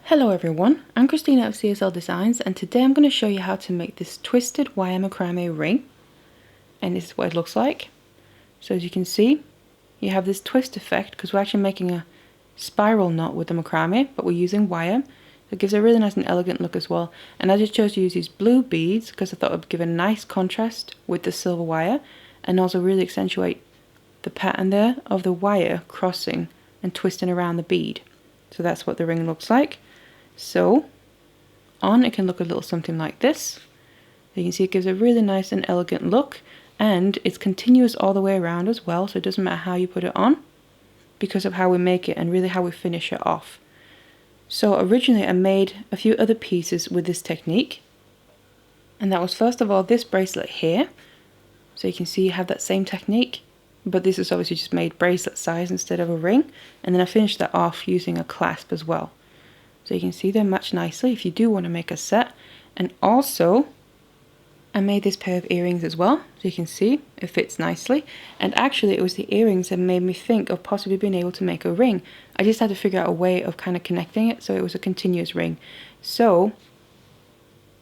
Hello everyone, I'm Christina of CSLdesigns, and today I'm going to show you how to make this twisted wire macrame ring. And this is what it looks like. So as you can see, you have this twist effect because we're actually making a spiral knot with the macrame, but we're using wire. So it gives a really nice and elegant look as well. And I just chose to use these blue beads because I thought it would give a nice contrast with the silver wire and also really accentuate the pattern there of the wire crossing and twisting around the bead. So that's what the ring looks like. So on it can look a little something like this. You can see it gives a really nice and elegant look, and it's continuous all the way around as well, so it doesn't matter how you put it on because of how we make it and really how we finish it off. So originally I made a few other pieces with this technique, and that was first of all this bracelet here. So you can see you have that same technique, but this is obviously just made bracelet size instead of a ring, and then I finished that off using a clasp as well. So you can see they match nicely if you do want to make a set. And also I made this pair of earrings as well, so you can see it fits nicely. And actually it was the earrings that made me think of possibly being able to make a ring. I just had to figure out a way of kind of connecting it so it was a continuous ring. So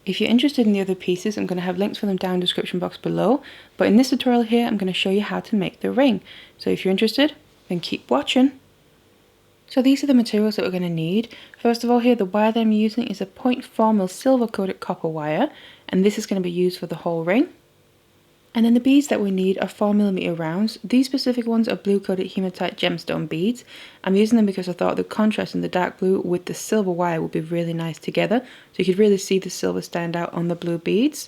if you're interested in the other pieces, I'm going to have links for them down in the description box below. But in this tutorial here, I'm going to show you how to make the ring. So if you're interested, then keep watching. So these are the materials that we're going to need. First of all here, the wire that I'm using is a 0.4mm silver coated copper wire, and this is going to be used for the whole ring. And then the beads that we need are 4mm rounds. These specific ones are blue coated hematite gemstone beads. I'm using them because I thought the contrast in the dark blue with the silver wire would be really nice together, so you could really see the silver stand out on the blue beads.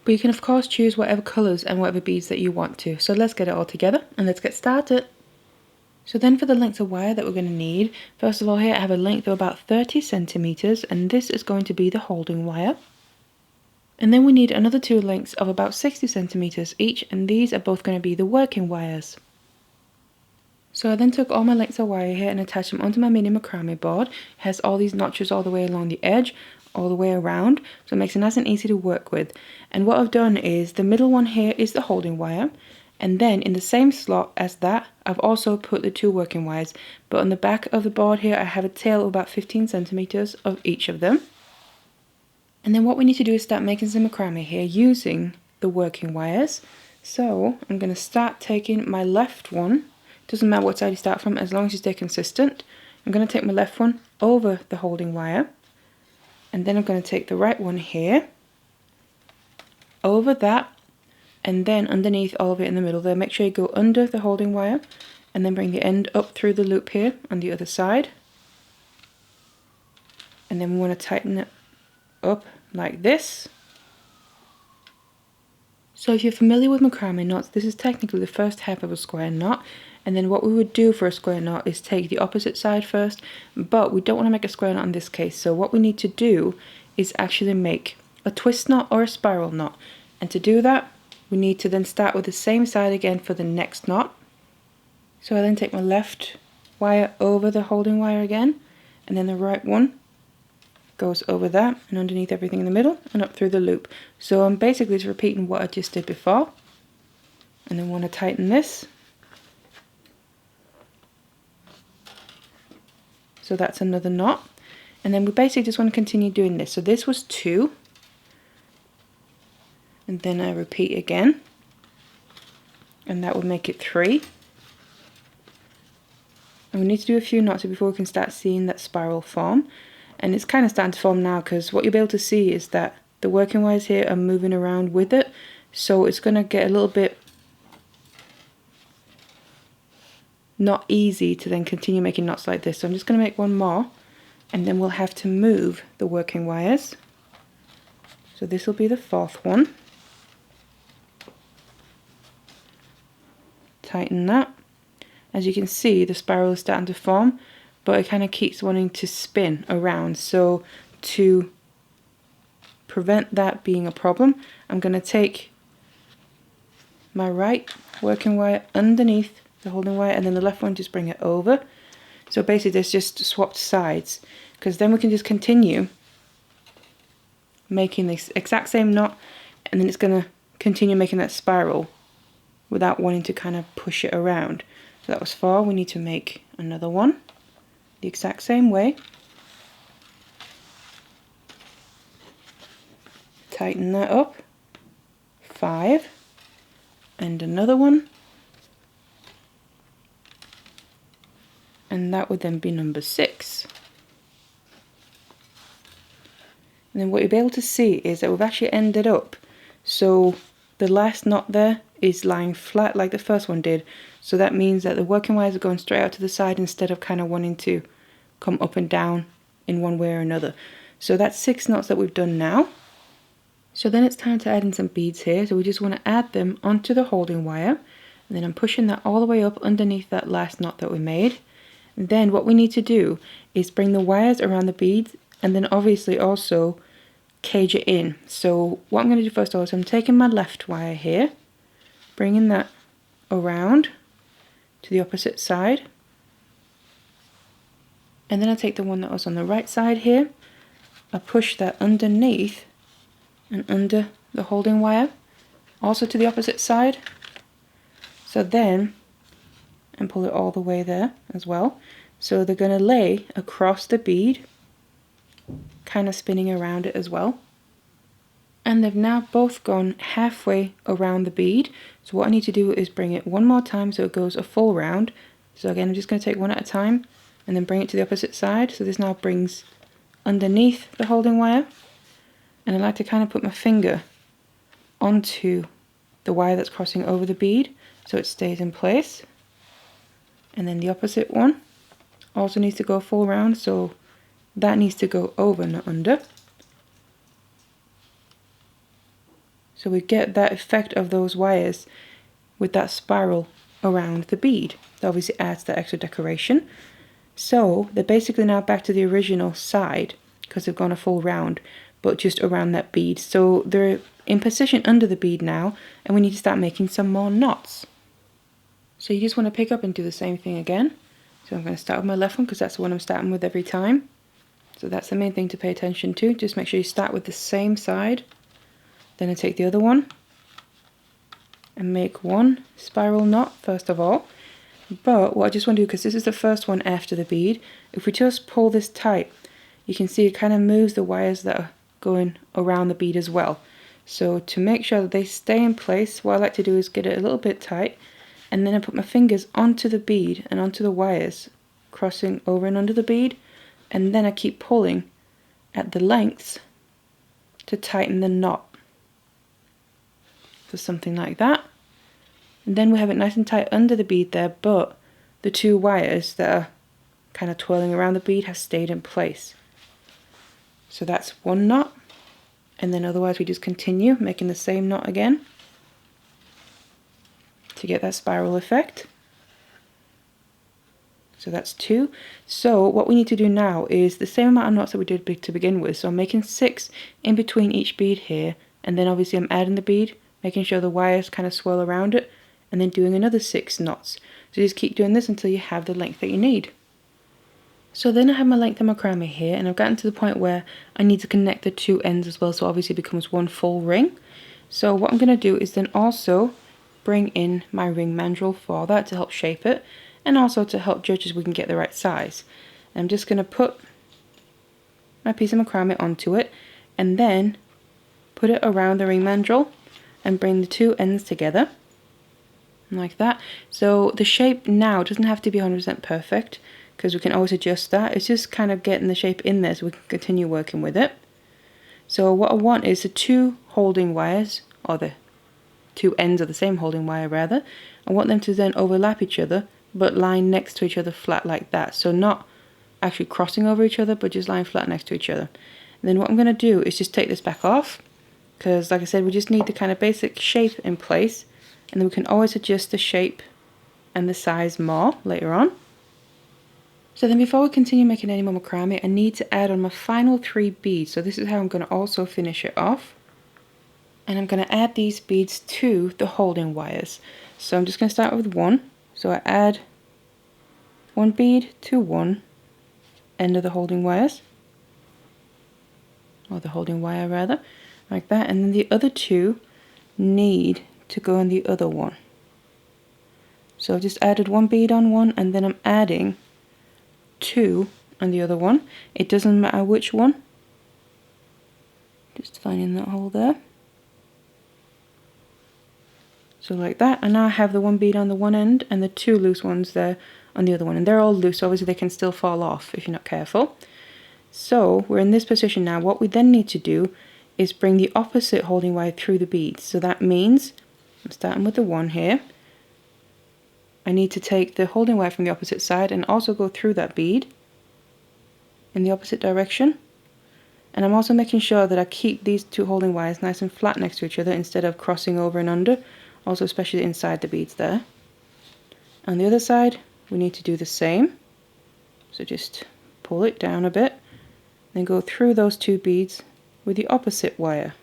But you can of course choose whatever colours and whatever beads that you want to. So let's get it all together and let's get started. So then for the length of wire that we're going to need, first of all here I have a length of about 30 centimeters, and this is going to be the holding wire. And then we need another two lengths of about 60 centimeters each, and these are both going to be the working wires. So I then took all my lengths of wire here and attached them onto my mini macrame board. It has all these notches all the way along the edge, all the way around, so it makes it nice and easy to work with. And what I've done is the middle one here is the holding wire. And then in the same slot as that, I've also put the two working wires. But on the back of the board here, I have a tail of about 15 centimeters of each of them. And then what we need to do is start making some macrame here using the working wires. So I'm going to start taking my left one. Doesn't matter what side you start from, as long as you stay consistent. I'm going to take my left one over the holding wire. And then I'm going to take the right one here, over that, and then underneath all of it in the middle there. Make sure you go under the holding wire and then bring the end up through the loop here on the other side. And then we want to tighten it up like this. So if you're familiar with macrame knots, this is technically the first half of a square knot. And then what we would do for a square knot is take the opposite side first, but we don't want to make a square knot in this case. So what we need to do is actually make a twist knot or a spiral knot. And to do that, we need to then start with the same side again for the next knot. So I then take my left wire over the holding wire again, and then the right one goes over that and underneath everything in the middle and up through the loop. So I'm basically just repeating what I just did before. And then want to tighten this. So that's another knot. And then we basically just want to continue doing this. So this was 2. And then I repeat again, and that would make it 3. And we need to do a few knots before we can start seeing that spiral form. And it's kind of starting to form now, because what you'll be able to see is that the working wires here are moving around with it, so it's going to get a little bit not easy to then continue making knots like this. So I'm just going to make one more, and then we'll have to move the working wires. So this will be the 4th one. Tighten that. As you can see, the spiral is starting to form, but it kind of keeps wanting to spin around. So to prevent that being a problem, I'm going to take my right working wire underneath the holding wire, and then the left one just bring it over. So basically there's just swapped sides, because then we can just continue making this exact same knot, and then it's going to continue making that spiral without wanting to kind of push it around. So that was 4. We need to make another one the exact same way. tighten that up. 5, and another one, and that would then be number 6. And then what you'll be able to see is that we've actually ended up, so the last knot there is lying flat like the first one did, so that means that the working wires are going straight out to the side instead of kind of wanting to come up and down in one way or another. So that's 6 knots that we've done now. So then it's time to add in some beads here, so we just want to add them onto the holding wire, and then I'm pushing that all the way up underneath that last knot that we made. And then what we need to do is bring the wires around the beads, and then obviously also cage it in. So what I'm going to do first of all is I'm taking my left wire here, bringing that around to the opposite side, and then I take the one that was on the right side here, I push that underneath and under the holding wire, also to the opposite side, so then, and pull it all the way there as well. So they're going to lay across the bead, kind of spinning around it as well. And they've now both gone halfway around the bead. So what I need to do is bring it one more time so it goes a full round. So again, I'm just going to take one at a time and then bring it to the opposite side. So this now brings underneath the holding wire. And I like to kind of put my finger onto the wire that's crossing over the bead so it stays in place. And then the opposite one also needs to go full round, so that needs to go over, not under. So we get that effect of those wires with that spiral around the bead. That obviously adds that extra decoration. So they're basically now back to the original side because they've gone a full round, but just around that bead. So they're in position under the bead now, and we need to start making some more knots. So you just want to pick up and do the same thing again. So I'm going to start with my left one because that's the one I'm starting with every time. So that's the main thing to pay attention to. Just make sure you start with the same side. Then I take the other one and make one spiral knot first of all. But what I just want to do, because this is the first one after the bead, if we just pull this tight, you can see it kind of moves the wires that are going around the bead as well. So to make sure that they stay in place, what I like to do is get it a little bit tight, and then I put my fingers onto the bead and onto the wires, crossing over and under the bead, and then I keep pulling at the lengths to tighten the knot. So something like that. And then we have it nice and tight under the bead there, but the two wires that are kind of twirling around the bead have stayed in place. So that's one knot, and then otherwise we just continue making the same knot again to get that spiral effect. So that's 2. So what we need to do now is the same amount of knots that we did to begin with. So I'm making 6 in between each bead here, and then obviously I'm adding the bead, making sure the wires kind of swirl around it, and then doing another 6 knots. So just keep doing this until you have the length that you need. So then I have my length of macrame here, and I've gotten to the point where I need to connect the two ends as well, so obviously it becomes one full ring. So what I'm going to do is then also bring in my ring mandrel for that to help shape it, and also to help judge as we can get the right size. And I'm just going to put my piece of macrame onto it, and then put it around the ring mandrel, and bring the two ends together, like that. So the shape now doesn't have to be 100% perfect, because we can always adjust that. It's just kind of getting the shape in there so we can continue working with it. So what I want is the two holding wires, or the two ends of the same holding wire rather, I want them to then overlap each other, but line next to each other flat like that. So not actually crossing over each other, but just lying flat next to each other. And then what I'm going to do is just take this back off, because like I said, we just need the kind of basic shape in place, and then we can always adjust the shape and the size more later on. So then before we continue making any more macrame, I need to add on my final 3 beads. So this is how I'm going to also finish it off. And I'm going to add these beads to the holding wires. So I'm just going to start with 1. So I add 1 bead to one end of the holding wires, or the holding wire rather, like that. And then the other 2 need to go on the other one. So I've just added 1 bead on one, and then I'm adding 2 on the other one. It doesn't matter which one, Just finding that hole there. So like that, and now I have the one bead on the one end and the two loose ones there on the other one, and they're all loose, so obviously they can still fall off if you're not careful. So we're in this position now. What we then need to do is bring the opposite holding wire through the beads. So that means, I'm starting with the one here, I need to take the holding wire from the opposite side and also go through that bead in the opposite direction. And I'm also making sure that I keep these two holding wires nice and flat next to each other instead of crossing over and under, also especially inside the beads there. On the other side, we need to do the same. So just pull it down a bit, then go through those two beads with the opposite wire.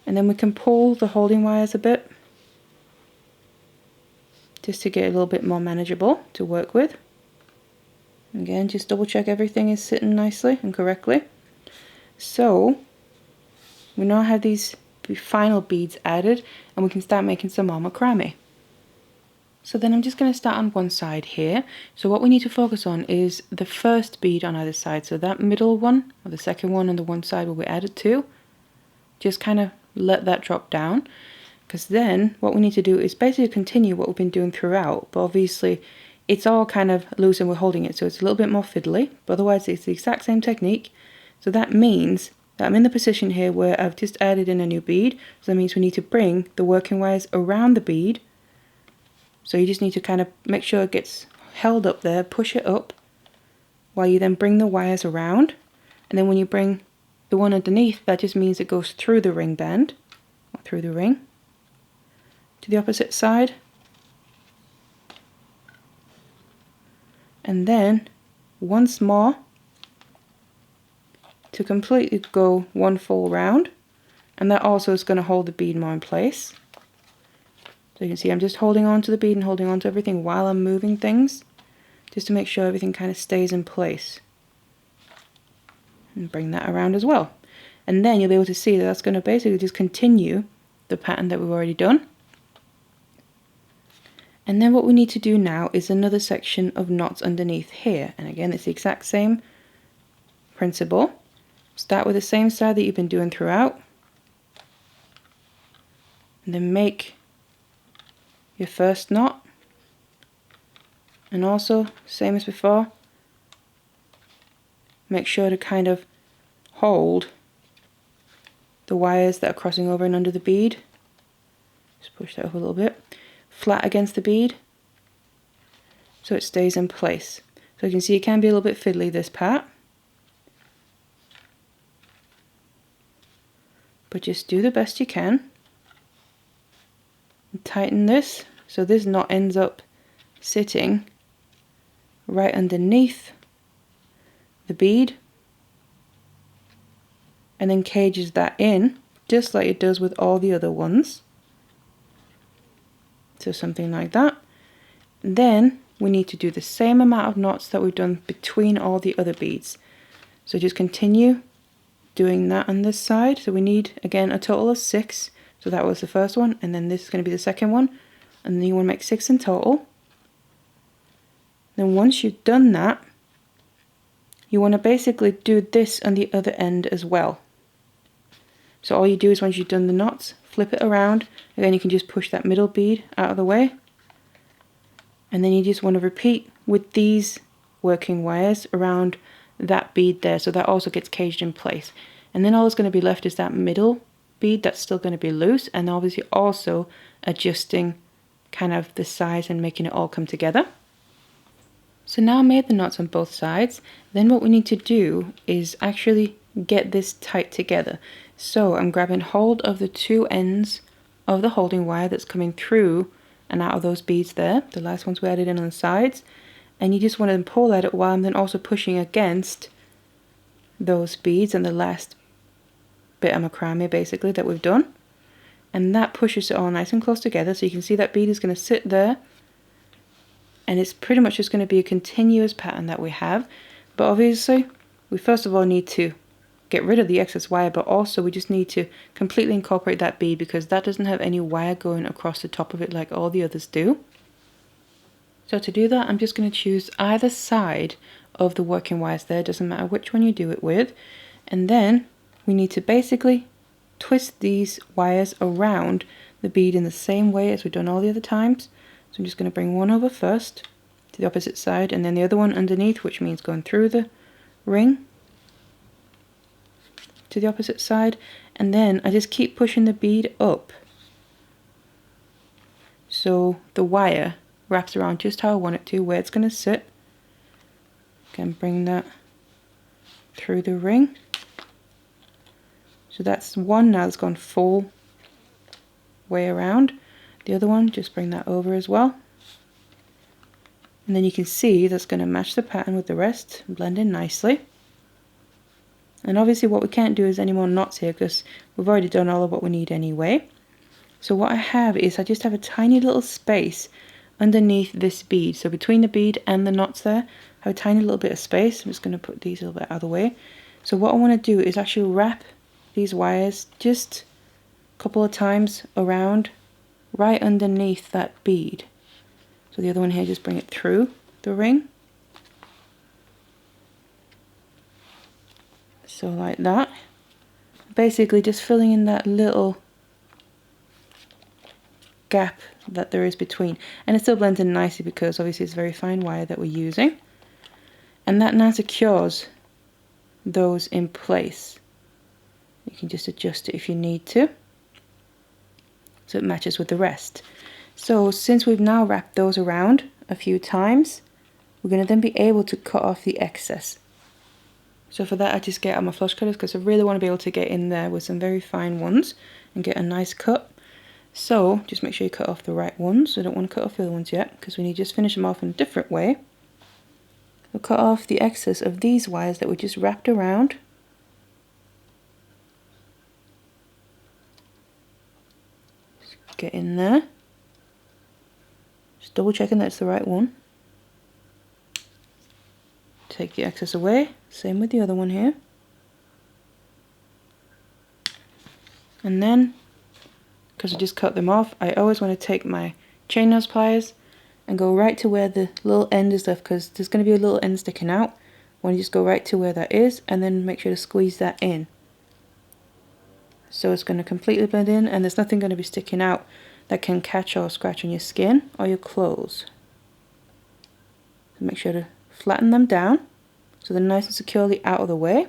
And then we can pull the holding wires a bit, just to get a little bit more manageable to work with. Again, just double check everything is sitting nicely and correctly. So we now have these final beads added, and we can start making some more macrame. So then I'm just going to start on one side here. So what we need to focus on is the first bead on either side. So that middle one, or the second one on the one side where we added to, just kind of let that drop down. Because then what we need to do is basically continue what we've been doing throughout, but obviously it's all kind of loose and we're holding it, so it's a little bit more fiddly, but otherwise it's the exact same technique. So that means that I'm in the position here where I've just added in a new bead, so that means we need to bring the working wires around the bead. So you just need to kind of make sure it gets held up there, push it up, while you then bring the wires around, and then when you bring the one underneath, that just means it goes through the ring band, or through the ring, to the opposite side. And then once more to completely go one full round, and that also is going to hold the bead more in place. So you can see I'm just holding on to the bead and holding on to everything while I'm moving things, just to make sure everything kind of stays in place. And bring that around as well. And then you'll be able to see that that's going to basically just continue the pattern that we've already done. And then what we need to do now is another section of knots underneath here. And again, it's the exact same principle. Start with the same side that you've been doing throughout. And then make your first knot. And also, same as before, make sure to kind of hold the wires that are crossing over and under the bead. Just push that up a little bit. Flat against the bead so it stays in place. So you can see it can be a little bit fiddly, this part, but just do the best you can and tighten this so this knot ends up sitting right underneath the bead and then cages that in just like it does with all the other ones. So something like that. Then we need to do the same amount of knots that we've done between all the other beads. So just continue doing that on this side. So we need, again, a total of 6. So that was the first one, and then this is going to be the second one. And then you want to make 6 in total. Then once you've done that, you want to basically do this on the other end as well. So all you do is once you've done the knots, flip it around, and then you can just push that middle bead out of the way. And then you just want to repeat with these working wires around that bead there, so that also gets caged in place. And then all that's going to be left is that middle bead that's still going to be loose, and obviously also adjusting kind of the size and making it all come together. So now I made the knots on both sides. Then what we need to do is actually get this tight together. So I'm grabbing hold of the two ends of the holding wire that's coming through and out of those beads there, the last ones we added in on the sides, and you just want to pull at it while I'm then also pushing against those beads and the last bit of macrame basically that we've done, and that pushes it all nice and close together. So you can see that bead is going to sit there, and it's pretty much just going to be a continuous pattern that we have. But obviously we first of all need to get rid of the excess wire, but also we just need to completely incorporate that bead because that doesn't have any wire going across the top of it like all the others do. So to do that, I'm just going to choose either side of the working wires there, doesn't matter which one you do it with, and then we need to basically twist these wires around the bead in the same way as we've done all the other times. So I'm just going to bring one over first to the opposite side, and then the other one underneath, which means going through the ring to the opposite side, and then I just keep pushing the bead up so the wire wraps around just how I want it to, where it's going to sit. Again, bring that through the ring. So that's one now that's gone full way around. The other one, just bring that over as well. And then you can see that's going to match the pattern with the rest, blend in nicely. And obviously what we can't do is any more knots here because we've already done all of what we need anyway. So what I have is I just have a tiny little space underneath this bead. So between the bead and the knots there, I have a tiny little bit of space. I'm just going to put these a little bit out of the way. So what I want to do is actually wrap these wires just a couple of times around right underneath that bead. So the other one here, just bring it through the ring. So like that. Basically just filling in that little gap that there is between. And it still blends in nicely because obviously it's very fine wire that we're using. And that now secures those in place. You can just adjust it if you need to, so it matches with the rest. So since we've now wrapped those around a few times, we're going to then be able to cut off the excess. So for that I just get out my flush cutters because I really want to be able to get in there with some very fine ones and get a nice cut. So just make sure you cut off the right ones. I don't want to cut off the other ones yet because we need to just finish them off in a different way. We'll cut off the excess of these wires that we just wrapped around. Get in there, just double checking that's the right one. Take the excess away, same with the other one here. And then, because I just cut them off, I always want to take my chain nose pliers and go right to where the little end is left, because there's going to be a little end sticking out. I want to just go right to where that is and then make sure to squeeze that in. So it's going to completely blend in and there's nothing going to be sticking out that can catch or scratch on your skin or your clothes. So make sure to flatten them down so they're nice and securely out of the way.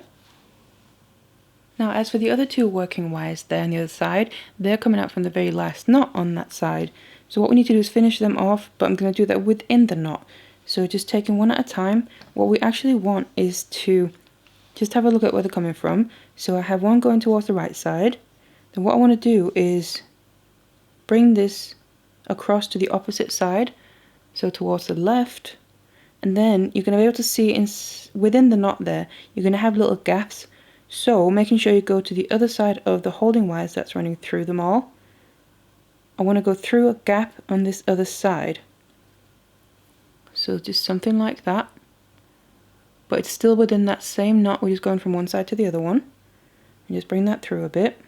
Now as for the other two working wires there on the other side, they're coming out from the very last knot on that side. So what we need to do is finish them off, but I'm going to do that within the knot. So just taking one at a time, what we actually want is to just have a look at where they're coming from. So I have one going towards the right side. Then what I want to do is bring this across to the opposite side, so towards the left. And then you're going to be able to see within the knot there, you're going to have little gaps. So making sure you go to the other side of the holding wires that's running through them all. I want to go through a gap on this other side. So just something like that. But it's still within that same knot, we're just going from one side to the other one. And just bring that through a bit.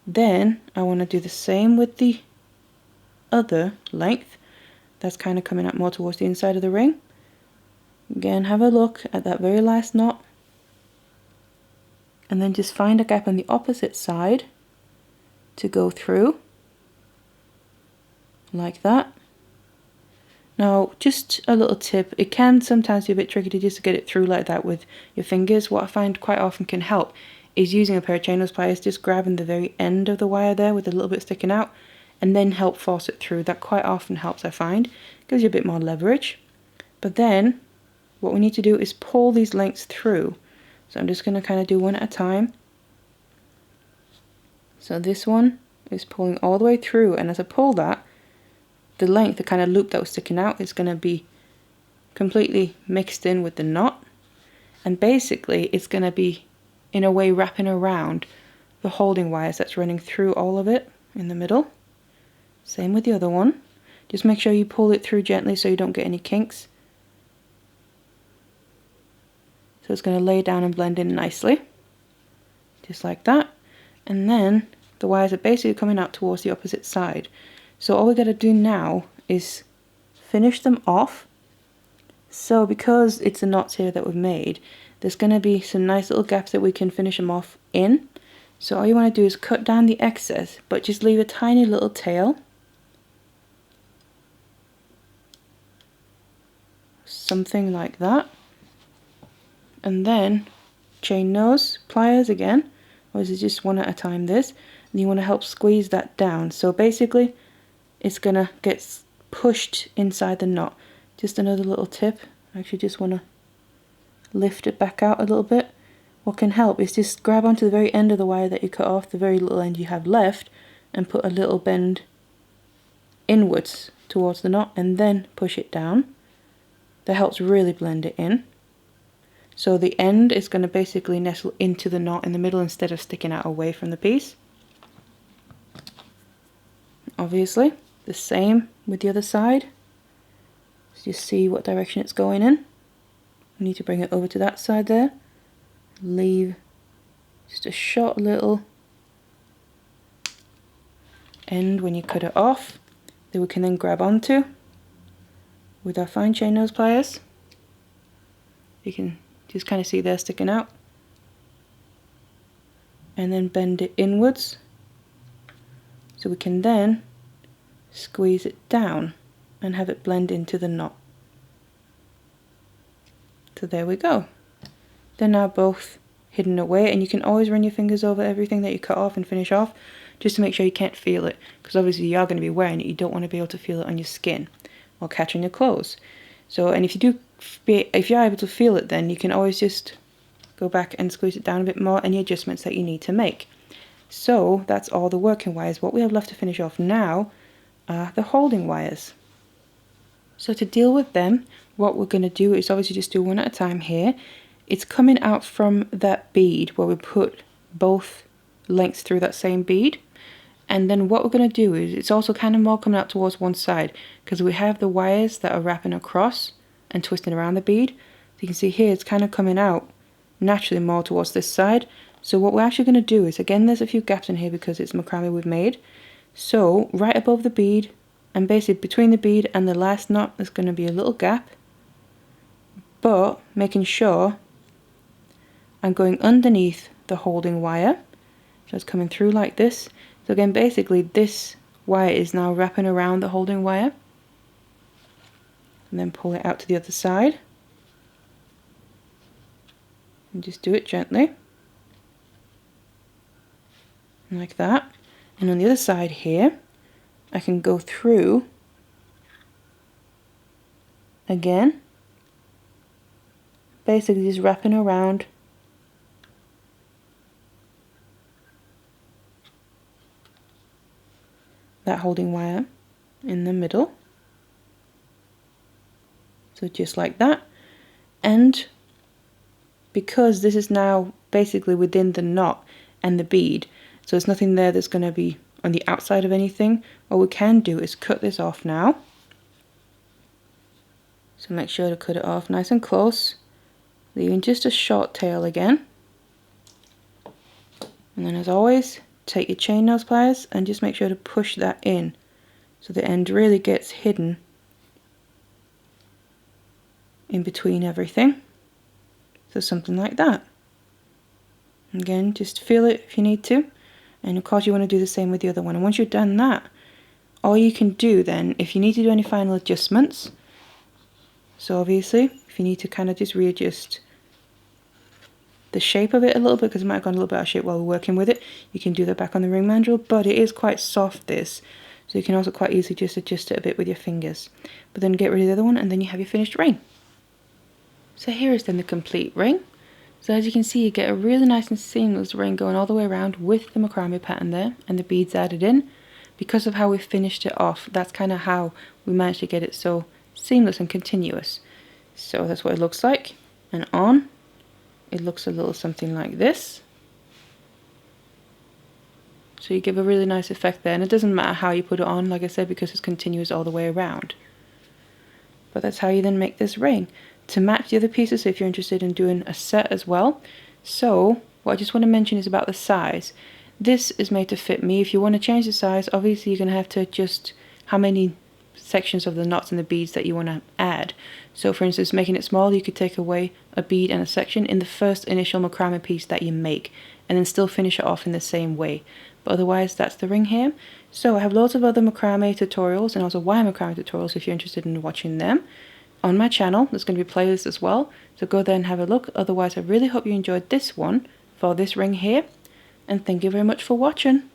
Then I want to do the same with the other length. That's kind of coming up more towards the inside of the ring. Again, have a look at that very last knot. And then just find a gap on the opposite side to go through. Like that. Now, just a little tip, it can sometimes be a bit tricky to just get it through like that with your fingers. What I find quite often can help is using a pair of chain nose pliers, just grabbing the very end of the wire there with a little bit sticking out, and then help force it through. That quite often helps, I find. Gives you a bit more leverage. But then, what we need to do is pull these lengths through. So I'm just going to kind of do one at a time. So this one is pulling all the way through, and as I pull that, the length, the kind of loop that was sticking out, is going to be completely mixed in with the knot. And basically, it's going to be, in a way, wrapping around the holding wires that's running through all of it in the middle. Same with the other one. Just make sure you pull it through gently so you don't get any kinks. So it's going to lay down and blend in nicely. Just like that. And then the wires are basically coming out towards the opposite side. So all we got to do now is finish them off. So because it's the knots here that we've made, there's going to be some nice little gaps that we can finish them off in. So all you want to do is cut down the excess, but just leave a tiny little tail. Something like that. And then chain nose pliers again, or is it just one at a time this, and you want to help squeeze that down. So basically it's going to get pushed inside the knot. Just another little tip, I actually just want to lift it back out a little bit. What can help is just grab onto the very end of the wire that you cut off, the very little end you have left, and put a little bend inwards towards the knot and then push it down. That helps really blend it in. So the end is going to basically nestle into the knot in the middle instead of sticking out away from the piece. Obviously, the same with the other side. So just see what direction it's going in. You need to bring it over to that side there. Leave just a short little end when you cut it off that we can then grab onto with our fine chain nose pliers. You can just kind of see they're sticking out, and then bend it inwards so we can then squeeze it down and have it blend into the knot. So there we go. They're now both hidden away, and you can always run your fingers over everything that you cut off and finish off just to make sure you can't feel it, because obviously you are going to be wearing it. You don't want to be able to feel it on your skin or catch on your clothes. So, and if you're able to feel it, then you can always just go back and squeeze it down a bit more, and the adjustments that you need to make. So that's all the working wires. What we have left to finish off now are the holding wires. So to deal with them, what we're going to do is obviously just do one at a time here. It's coming out from that bead where we put both lengths through that same bead. And then what we're going to do is, it's also kind of more coming out towards one side, because we have the wires that are wrapping across and twisting around the bead. So you can see here it's kind of coming out naturally more towards this side. So what we're actually going to do is, again, there's a few gaps in here because it's macrame we've made. So right above the bead, and basically between the bead and the last knot, there's going to be a little gap, but making sure I'm going underneath the holding wire. So it's coming through like this. So again, basically this wire is now wrapping around the holding wire, and then pull it out to the other side and just do it gently like that. And on the other side here, I can go through again, basically just wrapping around that holding wire in the middle. So just like that. And because this is now basically within the knot and the bead, so there's nothing there that's going to be on the outside of anything, what we can do is cut this off now. So make sure to cut it off nice and close, leaving just a short tail again. And then as always, take your chain nose pliers and just make sure to push that in so the end really gets hidden in between everything. So something like that. Again, just feel it if you need to, and of course you want to do the same with the other one. And once you've done that, all you can do then, if you need to do any final adjustments, so obviously if you need to kind of just readjust the shape of it a little bit, because it might have gone a little bit out of shape while we're working with it, you can do that back on the ring mandrel, but it is quite soft, this, so you can also quite easily just adjust it a bit with your fingers. But then get rid of the other one, and then you have your finished ring. So here is then the complete ring. So as you can see, you get a really nice and seamless ring going all the way around with the macrame pattern there and the beads added in. Because of how we finished it off, that's kind of how we managed to get it so seamless and continuous. So that's what it looks like, and on it looks a little something like this. So you give a really nice effect there, and it doesn't matter how you put it on, like I said, because it's continuous all the way around. But that's how you then make this ring to match the other pieces if you're interested in doing a set as well. So what I just want to mention is about the size. This is made to fit me. If you want to change the size, obviously you're going to have to adjust how many sections of the knots and the beads that you want to add. So for instance, making it small, you could take away a bead and a section in the first initial macrame piece that you make, and then still finish it off in the same way. But otherwise, that's the ring here. So I have loads of other macrame tutorials and also wire macrame tutorials if you're interested in watching them on my channel. There's going to be playlists as well, so go there and have a look. Otherwise, I really hope you enjoyed this one for this ring here, and thank you very much for watching.